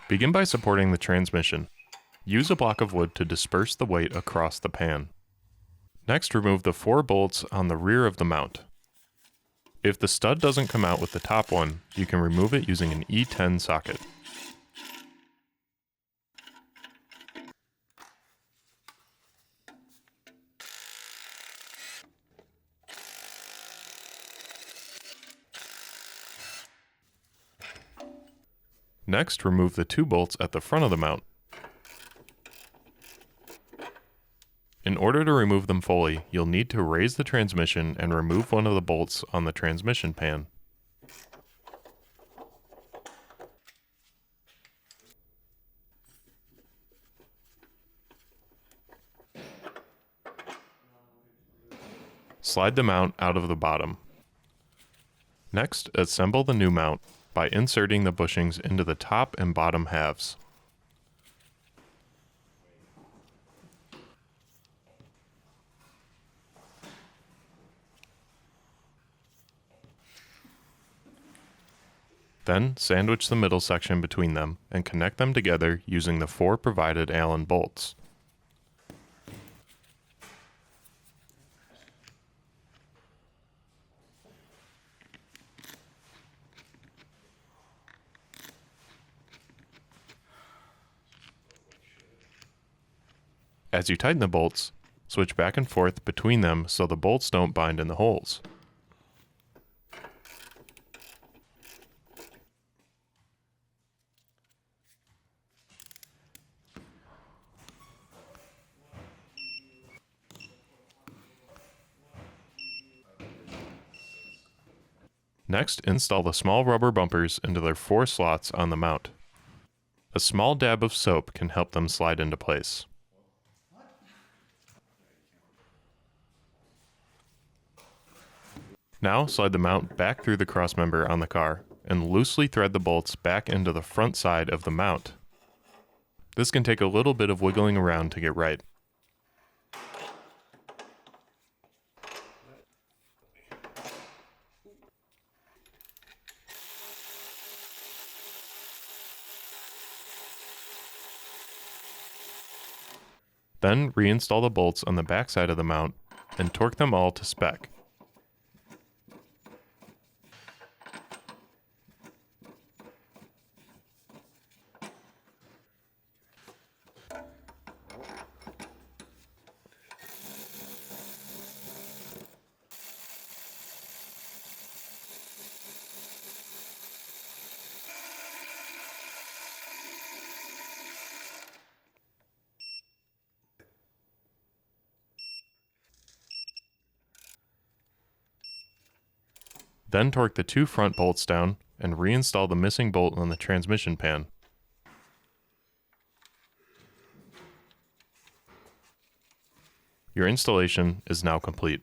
Begin by supporting the transmission. Use a block of wood to disperse the weight across the pan. Next, remove the 4 bolts on the rear of the mount. If the stud doesn't come out with the top one, you can remove it using an E10 socket. Next, remove the 2 bolts at the front of the mount. In order to remove them fully, you'll need to raise the transmission and remove one of the bolts on the transmission pan. Slide the mount out of the bottom. Next, assemble the new mount by inserting the bushings into the top and bottom halves. Then, sandwich the middle section between them and connect them together using the 4 provided Allen bolts. As you tighten the bolts, switch back and forth between them so the bolts don't bind in the holes. Next, install the small rubber bumpers into their 4 slots on the mount. A small dab of soap can help them slide into place. Now, slide the mount back through the crossmember on the car and loosely thread the bolts back into the front side of the mount. This can take a little bit of wiggling around to get right. Then reinstall the bolts on the back side of the mount and torque them all to spec. Then torque the 2 front bolts down and reinstall the missing bolt on the transmission pan. Your installation is now complete.